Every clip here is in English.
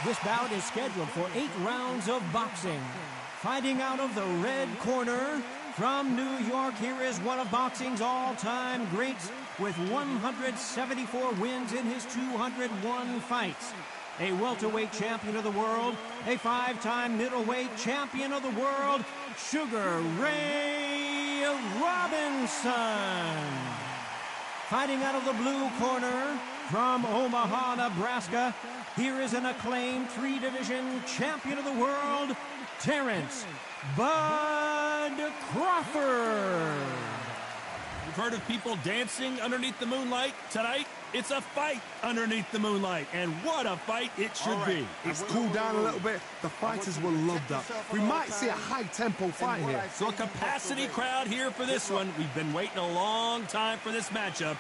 This bout is scheduled for 8 rounds of boxing. Fighting out of the red corner, from New York, here is one of boxing's all-time greats with 174 wins in his 201 fights. A welterweight champion of the world, a 5-time middleweight champion of the world, Sugar Ray Robinson. Fighting out of the blue corner, from Omaha, Nebraska, here is an acclaimed 3-division champion of the world, Terrence Bud Crawford. You've heard of people dancing underneath the moonlight? Tonight, it's a fight underneath the moonlight, and what a fight it should be. It's cooled down a little bit. The fighters will love that. We might see a high-tempo fight here. So a capacity crowd here for this one. We've been waiting a long time for this matchup.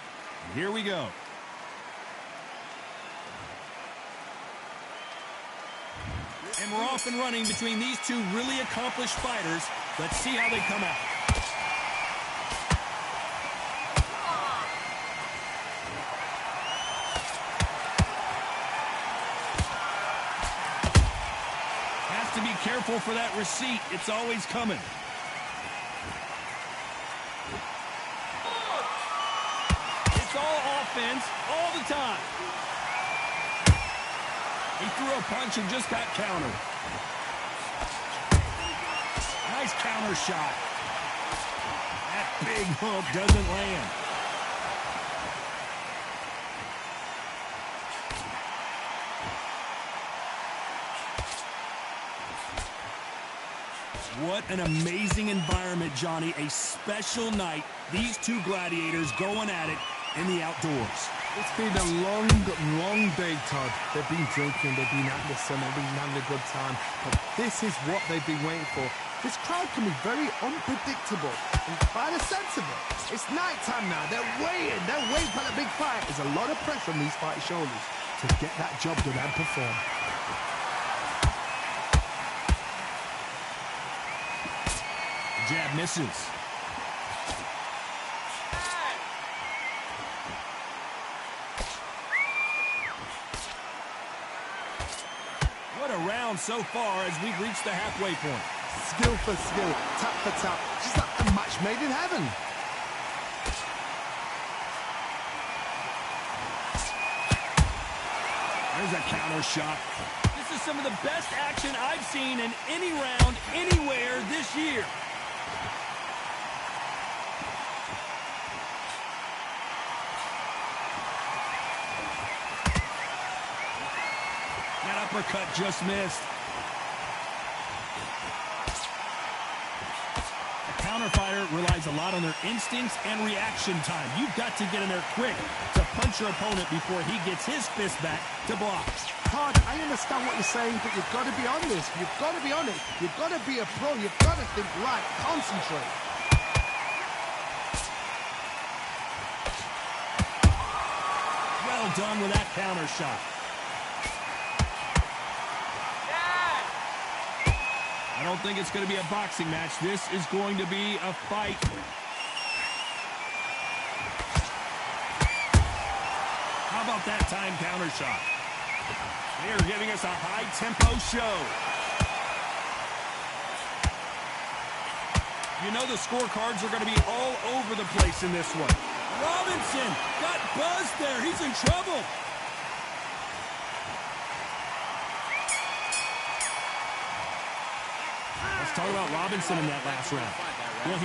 Here we go. And we're off and running between these two really accomplished fighters. Let's see how they come out. Has to be careful for that receipt. It's always coming. It's all offense all the time. He threw a punch and just got countered. Nice counter shot. That big hook doesn't land. What an amazing environment, Johnny. A special night. These two gladiators going at it in the outdoors. It's been a long, long day, Todd. They've been drinking, they've been out in the sun, they've been having a good time. But this is what they've been waiting for. This crowd can be very unpredictable. And by the sense of it, it's nighttime now. They're waiting for the big fight. There's a lot of pressure on these fighters' shoulders to get that job done and perform. The jab misses. What a round so far as we've reached the halfway point. Skill for skill, tap for tap, just like a match made in heaven. There's a counter shot. This is some of the best action I've seen in any round, anywhere this year. That uppercut just missed. A counter fighter relies a lot on their instincts and reaction time. You've got to get in there quick to punch your opponent before he gets his fist back to block. Todd, I understand what you're saying, but you've got to be on this. You've got to be on it. You've got to be a pro. You've got to think right. Concentrate. Well done with that counter shot. I don't think it's going to be a boxing match. This is going to be a fight. How about that time counter shot? They are giving us a high-tempo show. You know the scorecards are going to be all over the place in this one. Robinson got buzzed there. He's in trouble. Let's talk about Robinson in that last round. Well,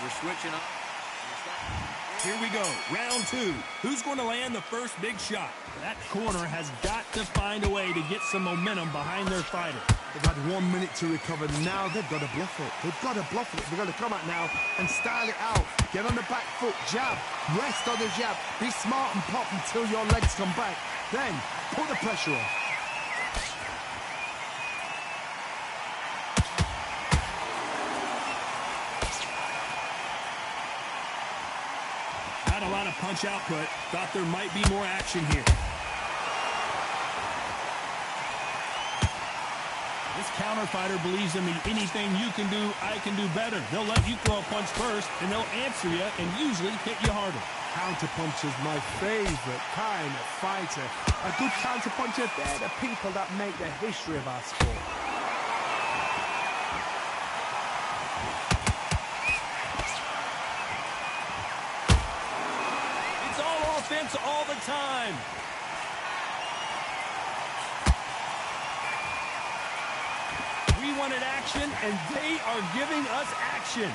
We're switching up. Here we go, round two. Who's going to land the first big shot? That corner has got to find a way to get some momentum behind their fighter. They've had 1 minute to recover. Now they've got to bluff it. They've got to bluff it. They've got to come out now and style it out. Get on the back foot, jab, rest on the jab. Be smart and pop until your legs come back. Then put the pressure on. Not a lot of punch output. Thought there might be more action here. This counter fighter believes in the anything you can do, I can do better. They'll let you throw a punch first, and they'll answer you and usually hit you harder. Counterpuncher's my favorite kind of fighter. A good counterpuncher, they're the people that make the history of our sport. It's all offense all the time. We wanted action, and they are giving us action.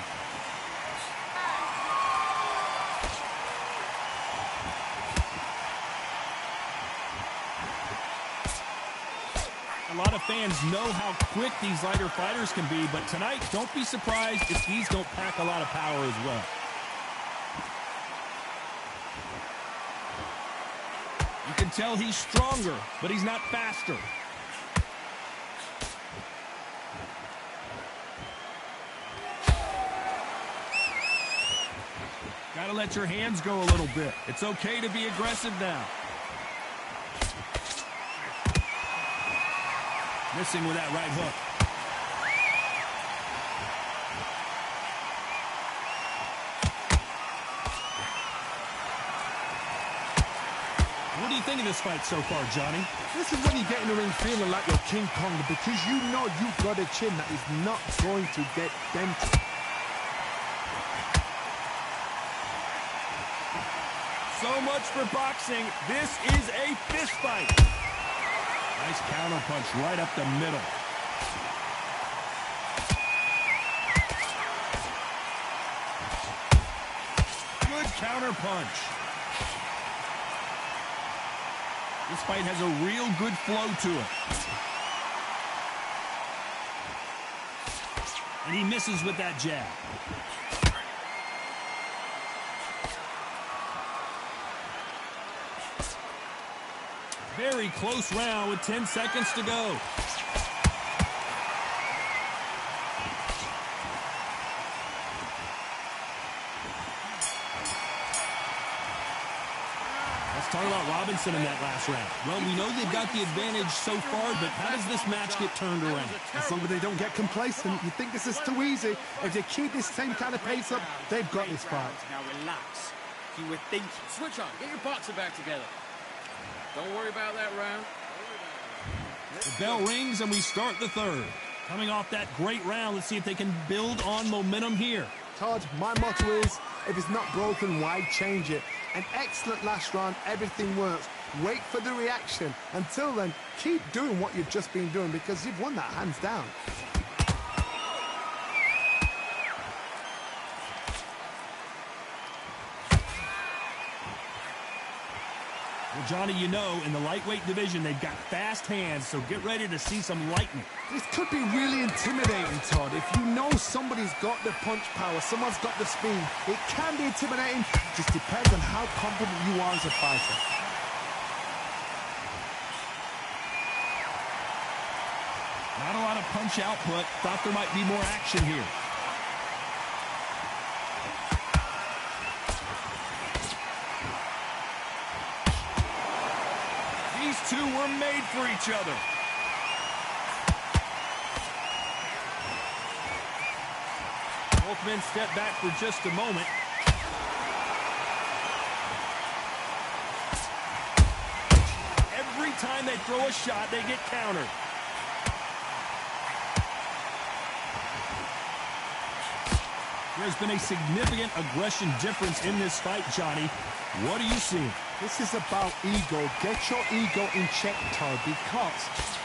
A lot of fans know how quick these lighter fighters can be, but tonight, don't be surprised if these don't pack a lot of power as well. You can tell he's stronger, but he's not faster. Gotta let your hands go a little bit. It's okay to be aggressive now. Missing with that right hook. What do you think of this fight so far, Johnny? This is when you get in the ring feeling like you're King Kong, because you know you've got a chin that is not going to get dented. So much for boxing. This is a fist fight. Nice counter punch right up the middle. Good counter punch. This fight has a real good flow to it. And he misses with that jab. Very close round with 10 seconds to go. Let's talk about Robinson in that last round. Well, we know they've got the advantage so far, but how does this match get turned around? As long as they don't get complacent, you think this is too easy. If they keep this same kind of pace up, they've got this fight. Now relax. You were thinking. Switch on. Get your boxer back together. Don't worry about that round. The bell rings and we start the third. Coming off that great round, let's see if they can build on momentum here. Todd, my motto is, if it's not broken, why change it? An excellent last round, everything works. Wait for the reaction. Until then, keep doing what you've just been doing, because you've won that hands down. Well, Johnny, you know, in the lightweight division, they've got fast hands, so get ready to see some lightning. This could be really intimidating, Todd. If you know somebody's got the punch power, someone's got the speed, it can be intimidating. Just depends on how confident you are as a fighter. Not a lot of punch output. Thought there might be more action here. These two were made for each other. Both men step back for just a moment. Every time they throw a shot, they get countered. There's been a significant aggression difference in this fight, Johnny. What are you seeing? This is about ego. Get your ego in check, Todd, because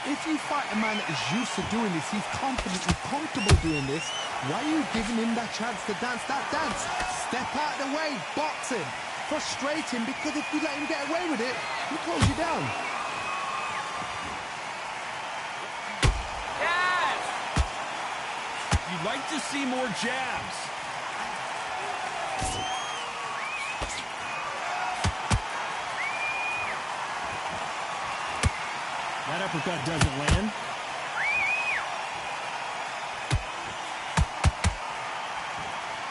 if you fight a man that is used to doing this, he's confident and comfortable doing this, why are you giving him that chance to dance that dance? Step out of the way, box him, frustrate him, because if you let him get away with it, he'll close you down. Yes! You'd like to see more jabs. That uppercut doesn't land.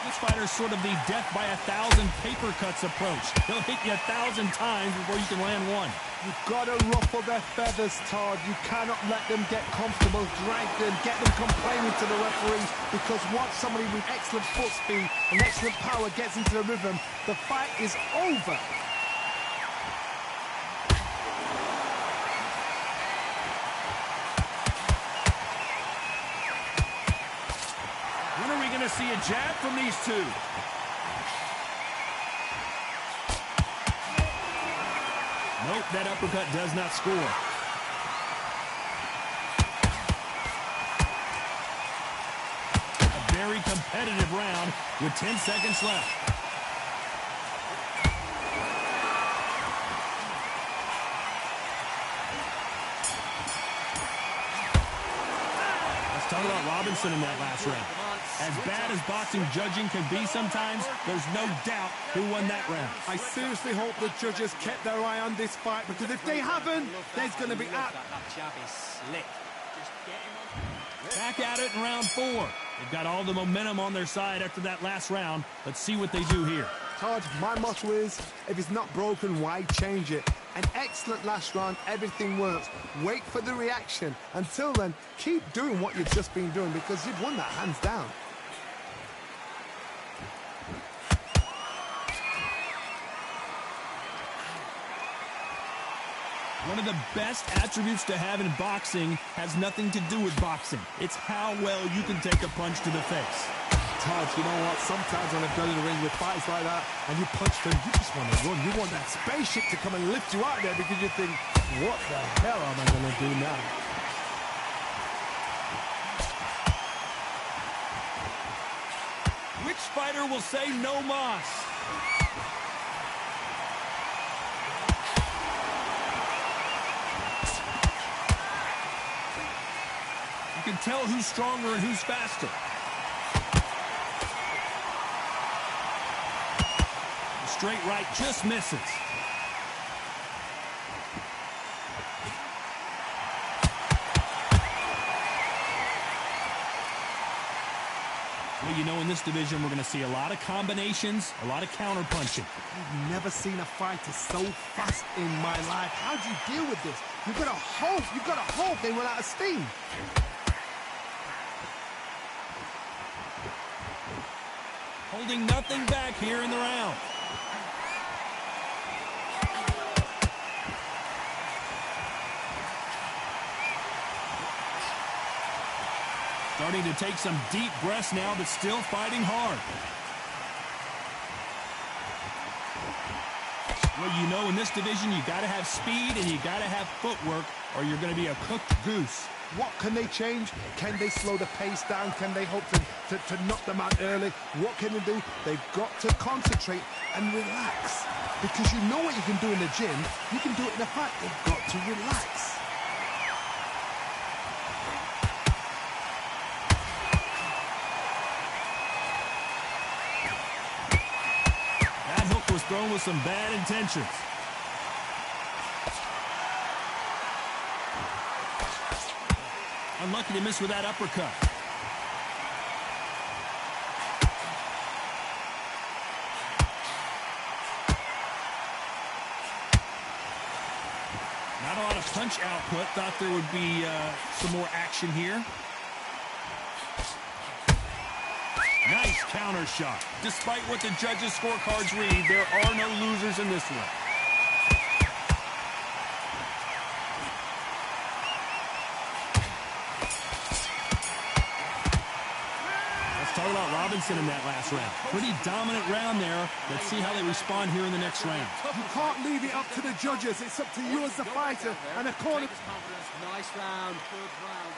This fighter fighter's sort of the death by 1,000 paper cuts approach. He'll hit you 1,000 times before you can land one. You've got to ruffle their feathers, Todd. You cannot let them get comfortable, drag them, get them complaining to the referees, because once somebody with excellent foot speed and excellent power gets into the rhythm, the fight is over. When are we going to see a jab from these two? Nope, that uppercut does not score. A very competitive round with 10 seconds left. Let's talk about Robinson in that last round. As bad as boxing judging can be sometimes, there's no doubt who won that round. I seriously hope the judges kept their eye on this fight, because if they haven't, there's going to be... That jab is slick. Just get him on. Back at it in round 4. They've got all the momentum on their side after that last round. Let's see what they do here. Todd, my motto is, if it's not broken, why change it? An excellent last round, everything works. Wait for the reaction. Until then, keep doing what you've just been doing, because you've won that hands down. One of the best attributes to have in boxing has nothing to do with boxing. It's how well you can take a punch to the face. Todd, you know what? Sometimes when I've done in the ring with fights like that, and you punch them, you just want to run. You want that spaceship to come and lift you out there, because you think, what the hell am I going to do now? Which fighter will say no mas? You can tell who's stronger and who's faster. Straight right just misses. Well, you know, in this division, we're going to see a lot of combinations, a lot of counter-punching. I've never seen a fighter so fast in my life. How do you deal with this? You've got to hope they run out of steam. Holding nothing back here in the round. Starting to take some deep breaths now, but still fighting hard. Well, you know, in this division, you got to have speed and you got to have footwork, or you're going to be a cooked goose. What can they change? Can they slow the pace down? Can they hope to knock them out early? What can they do? They've got to concentrate and relax. Because you know what you can do in the gym, you can do it in a fight. They've got to relax. That hook was thrown with some bad intentions. Unlucky to miss with that uppercut. Not a lot of punch output. Thought there would be some more action here. Nice counter shot. Despite what the judges' scorecards read, there are no losers in this one. Talk about Robinson in that last round. Pretty dominant round there. Let's see how they respond here in the next round. You can't leave it up to the judges. It's up to you as the fighter. And a corner... Nice round. Good round.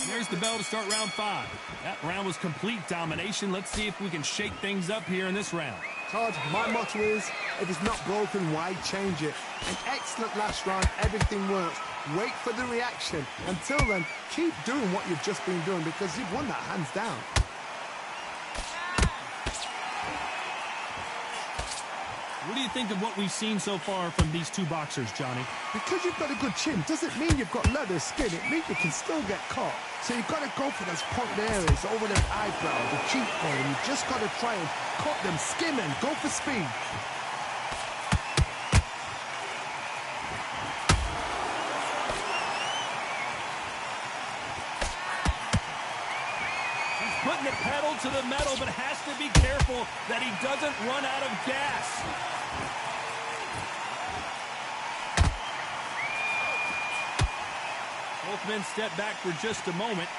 There's the bell to start round 5. That round was complete domination. Let's see if we can shake things up here in this round. Todd, my motto is, if it's not broken, why change it? An excellent last round. Everything works. Wait for the reaction. Until then, keep doing what you've just been doing, because you've won that hands down. What do you think of what we've seen so far from these two boxers, Johnny? Because you've got a good chin doesn't mean you've got leather skin. It means you can still get caught. So you've got to go for those pointed areas over the eyebrow, the cheekbone, and you've just got to try and cut them, skim and go for speed. Putting the pedal to the metal, but has to be careful that he doesn't run out of gas. Both men step back for just a moment.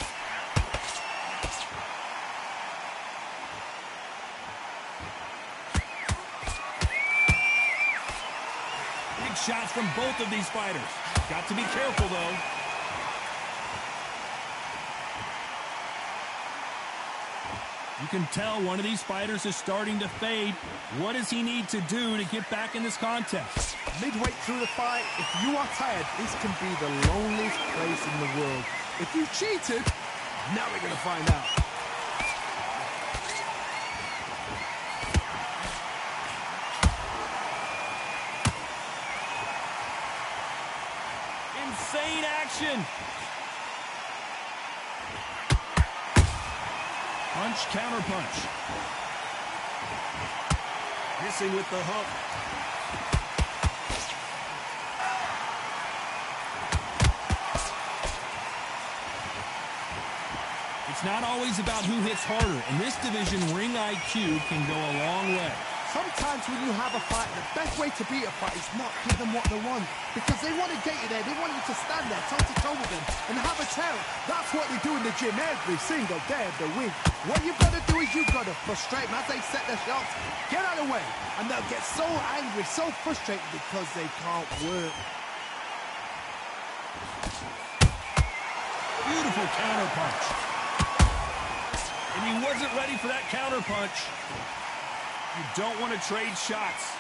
Big shots from both of these fighters. Got to be careful, though. You can tell one of these fighters is starting to fade. What does he need to do to get back in this contest? Midway through the fight, if you are tired, this can be the loneliest place in the world. If you cheated, now we're going to find out. Insane action. Punch, counter punch. Missing with the hook. It's not always about who hits harder. In this division, ring IQ can go a long way. Sometimes when you have a fight, the best way to beat a fight is not give them what they want. Because they want to get you there. They want you to stand there, toe-to-toe with them, and have a tell. That's what they do in the gym every single day of the week. What you've got to do is you've got to frustrate them as they set their shots. Get out of the way. And they'll get so angry, so frustrated because they can't work. Beautiful counter punch. And he wasn't ready for that counter punch. You don't want to trade shots.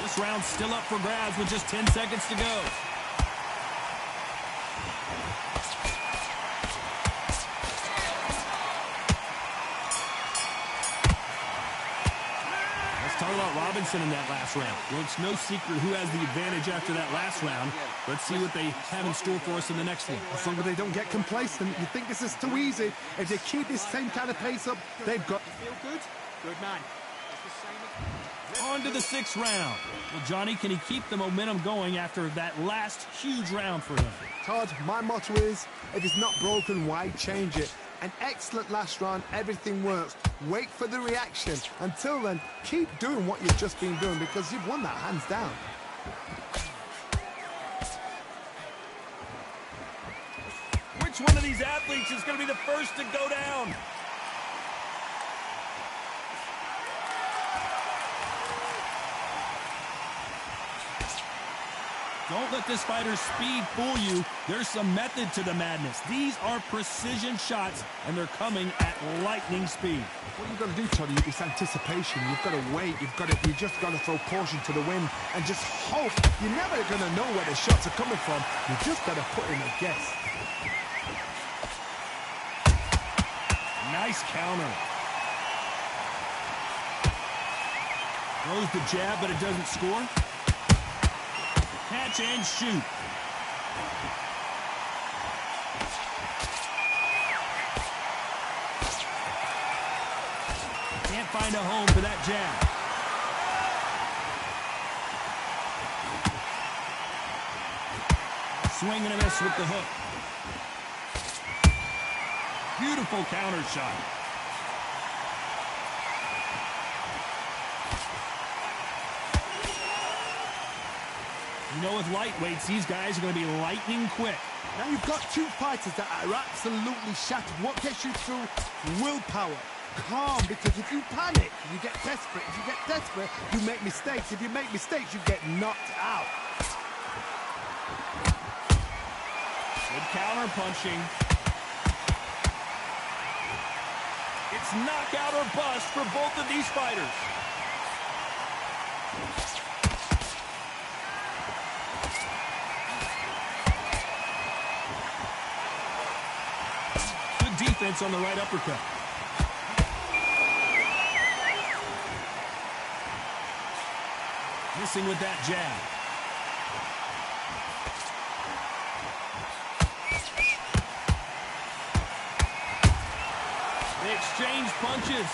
This round's still up for grabs with just 10 seconds to go. Talk about Robinson in that last round. Well, it's no secret who has the advantage after that last round. Let's see what they have in store for us in the next one. As long as they don't get complacent, you think this is too easy. If they keep this same kind of pace up, they've got... Feel good? Good man. On to the sixth round. Well, Johnny, can he keep the momentum going after that last huge round for him? Todd, my motto is, if it's not broken, why change it? An excellent last round, everything works. Wait for the reaction. Until then, keep doing what you've just been doing because you've won that hands down. Which one of these athletes is going to be the first to go down? Don't let this fighter's speed fool you. There's some method to the madness. These are precision shots, and they're coming at lightning speed. What you've got to do, Toddy, is anticipation. You've got to wait. You just got to throw caution to the wind and just hope. You're never going to know where the shots are coming from. You just got to put in a guess. Nice counter. Throws the jab, but it doesn't score. Catch and shoot. Can't find a home for that jab. Swing and a miss with the hook. Beautiful counter shot. You know, with lightweights, these guys are going to be lightning quick. Now you've got two fighters that are absolutely shattered. What gets you through? Willpower. Calm, because if you panic, you get desperate. If you get desperate, you make mistakes. If you make mistakes, you get knocked out. Good counter punching. It's knockout or bust for both of these fighters. confidence on the right uppercut. Missing with that jab. They exchange punches.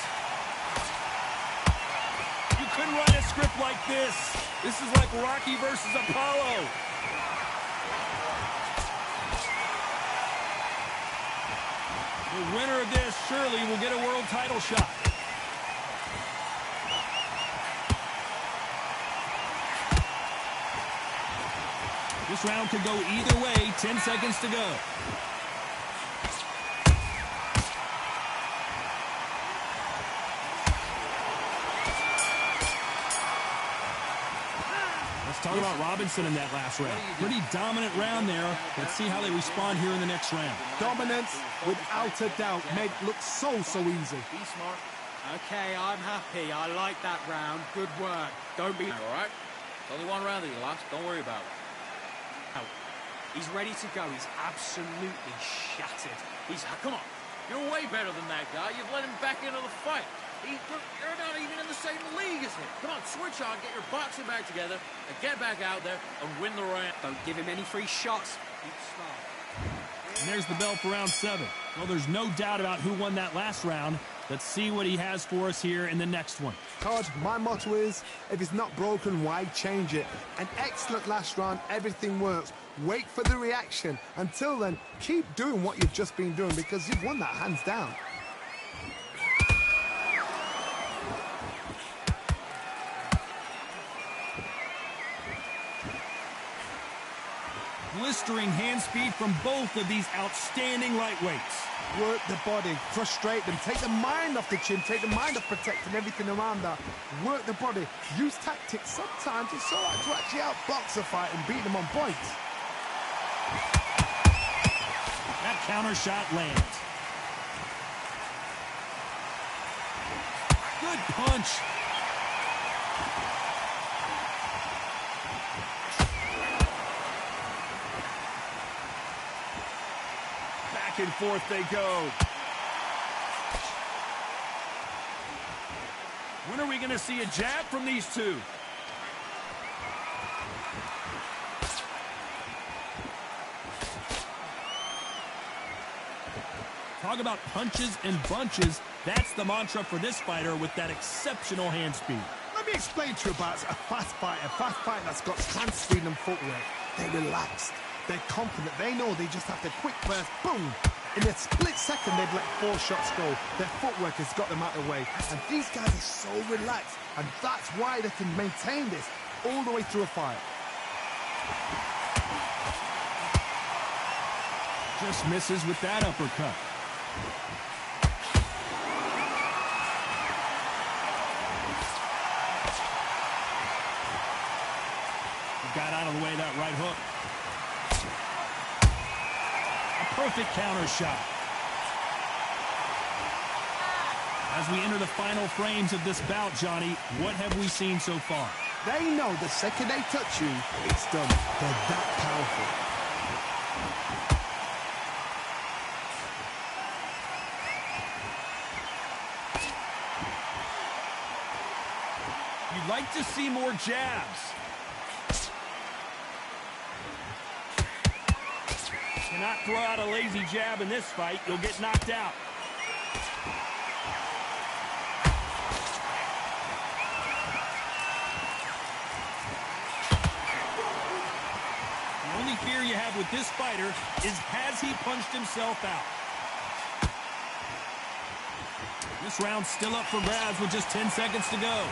You couldn't write a script like this. This is like Rocky versus Apollo. The winner of this surely will get a world title shot. This round could go either way. 10 seconds to go. Let's talk about Robinson in that last round. Pretty dominant round there. Let's see how they respond here in the next round. Dominance, without a doubt, made it look so easy. Be smart. Okay, I'm happy. I like that round. Good work. Don't be... All right? It's only one round that you lost. Don't worry about it. He's ready to go. He's absolutely shattered. Come on. You're way better than that guy. You've let him back into the fight. You're not even in the same league as him. Come on, switch on, get your boxing back together, and get back out there and win the round. Don't give him any free shots. Keep smart. And there's the bell for round 7. Well, there's no doubt about who won that last round. Let's see what he has for us here in the next one. Todd, my motto is, if it's not broken, why change it? An excellent last round, everything works. Wait for the reaction. Until then, keep doing what you've just been doing because you've won that hands down. Blistering hand speed from both of these outstanding lightweights. Work the body, frustrate them, take the mind off the chin, take the mind off protecting everything around that. Work the body, use tactics. Sometimes it's all right to actually outbox a fight and beat them on points. That counter shot lands. Good punch. Back and forth they go. When are we going to see a jab from these two? Talk about punches and bunches. That's the mantra for this fighter with that exceptional hand speed. Let me explain to you about a fast fighter that's got hand speed and footwork. They're relaxed. They're confident. They know they just have to quick burst, boom. In a split second, they've let 4 shots go. Their footwork has got them out of the way. And these guys are so relaxed. And that's why they can maintain this all the way through a fight. Just misses with that uppercut. Got out of the way of that right hook. A perfect counter shot. As we enter the final frames of this bout, Johnny, what have we seen so far? They know the second they touch you, it's done. They're that powerful. You'd like to see more jabs. Cannot throw out a lazy jab in this fight. You'll get knocked out. The only fear you have with this fighter is, has he punched himself out? This round's still up for grabs with just 10 seconds to go.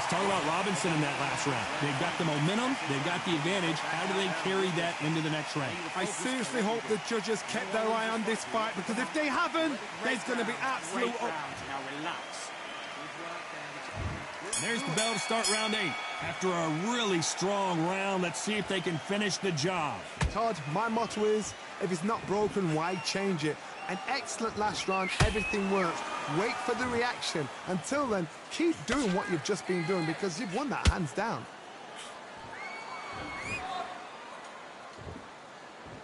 Talk about Robinson in that last round. They've got the momentum. They've got the advantage. How do they carry that into the next round? I seriously hope the judges kept their eye on this fight, because if they haven't, there's going to be absolute... Now relax. There's the bell to start round 8. After a really strong round, let's see if they can finish the job. Todd, my motto is, if it's not broken, why change it? An excellent last round, everything works. Wait for the reaction. Until then, keep doing what you've just been doing because you've won that hands down.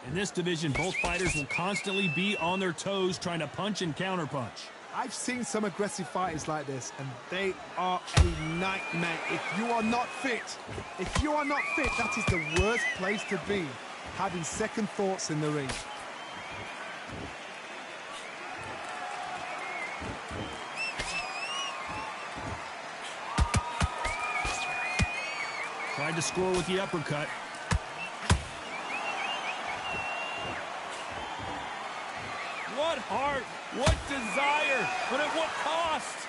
In this division, both fighters will constantly be on their toes trying to punch and counterpunch. I've seen some aggressive fighters like this, and they are a nightmare. If you are not fit, that is the worst place to be, having second thoughts in the ring. Tried to score with the uppercut. What heart, what desire, but at what cost?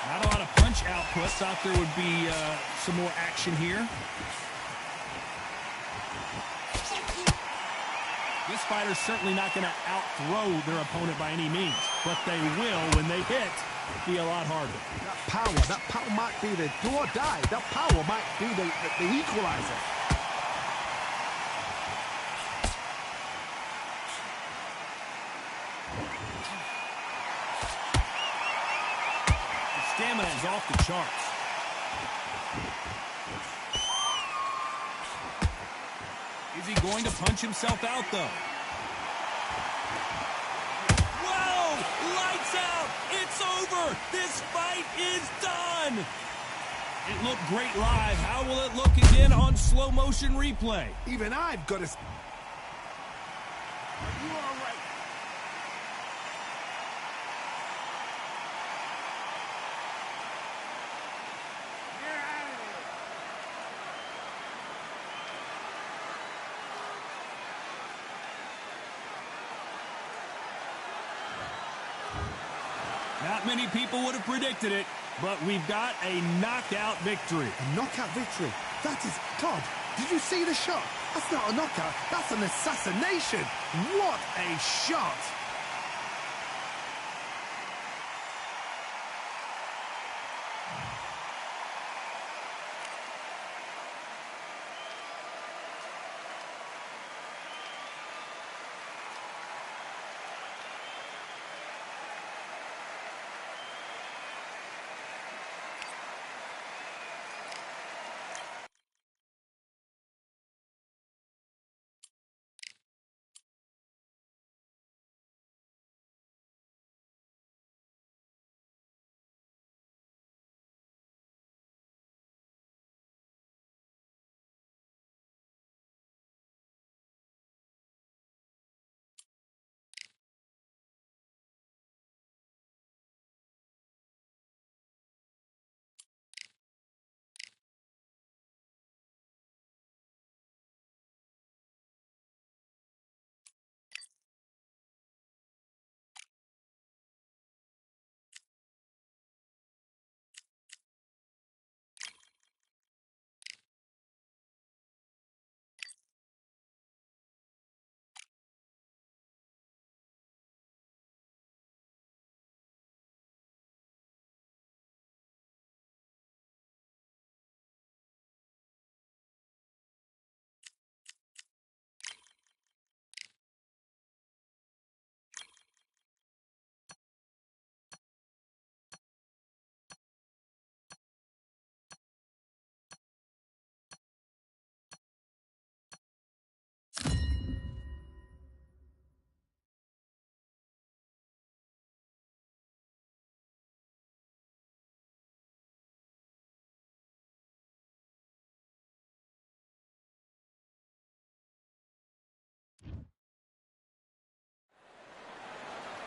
Not a lot of punch output. Thought there would be some more action here. This fighter's certainly not going to out-throw their opponent by any means, but they will, when they hit, be a lot harder. That power might be the do or die. That power might be the equalizer. The stamina is off the charts. Is he going to punch himself out, though? Whoa! Lights out! It's over! This fight is done! It looked great live. How will it look again on slow motion replay? Even I've got to... Are you all right? Not many people would have predicted it, but we've got a knockout victory. A knockout victory? That is... Todd, did you see the shot? That's not a knockout. That's an assassination. What a shot.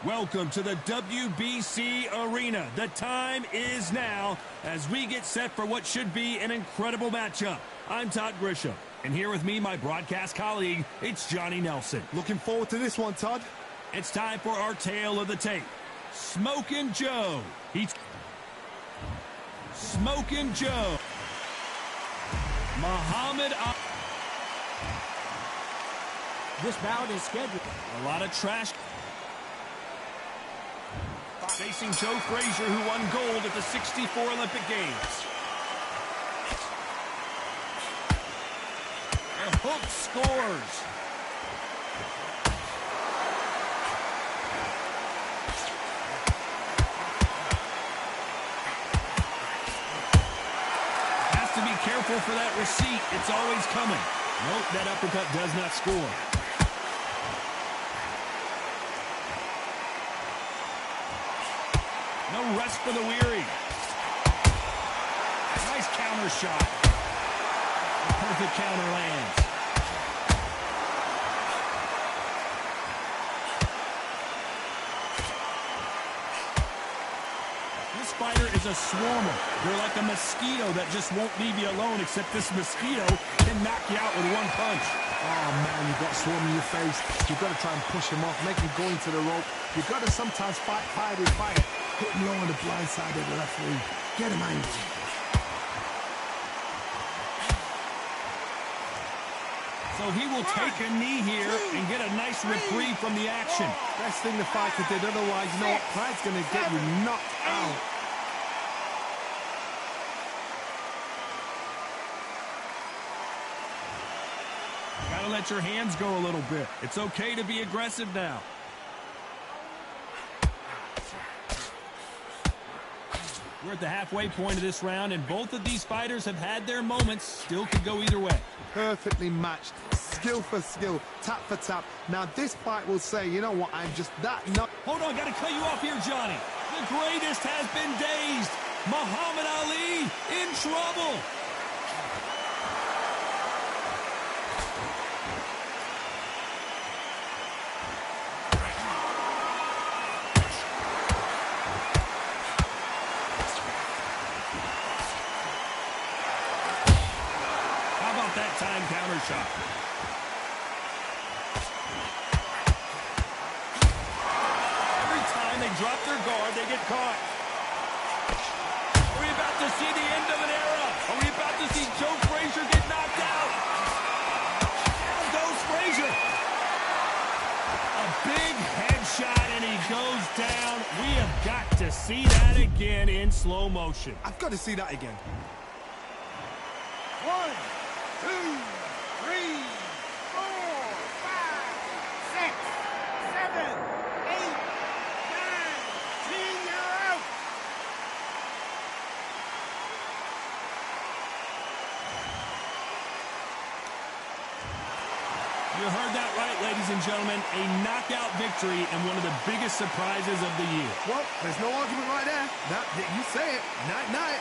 Welcome to the WBC Arena. The time is now as we get set for what should be an incredible matchup. I'm Todd Grisham, and here with me, my broadcast colleague, it's Johnny Nelson. Looking forward to this one, Todd. It's time for our tale of the tape. Smokin' Joe. Smokin' Joe. Muhammad Ali. This bout is scheduled. A lot of trash. Facing Joe Frazier, who won gold at the '64 Olympic Games. And Hook scores. Has to be careful for that receipt. It's always coming. Nope, that uppercut does not score. No rest for the weary. Nice counter shot. A perfect counter lands. This fighter is a swarmer. They're like a mosquito that just won't leave you alone, except this mosquito can knock you out with one punch. Oh, man, you've got swarm in your face. You've got to try and push him off, make him go into the rope. You've got to sometimes fight fire with fire. Hit him low on the blind side of the referee. Get him angry. So he will take a knee here and get a nice reprieve from the action. Best thing the fighter did, otherwise, you know what? Pride's going to get you knocked out. Gotta let your hands go a little bit. It's okay to be aggressive now. We're at the halfway point of this round, and both of these fighters have had their moments. Still could go either way. Perfectly matched. Skill for skill. Tap for tap. Now, this fight will say, you know what? I'm just that nut. Hold on, gotta cut you off here, Johnny. The greatest has been dazed. Muhammad Ali in trouble. Time counter shot. Every time they drop their guard, they get caught. Are we about to see the end of an era? Are we about to see Joe Frazier get knocked out? Down goes Frazier. A big headshot, and he goes down. We have got to see that again in slow motion. I've got to see that again. 1, 2, 3, 4, 5, 6, 7, 8, 9, 10, you're out. You heard that right, ladies and gentlemen. A knockout victory and one of the biggest surprises of the year. Well, there's no argument right there. You say it. Night-night.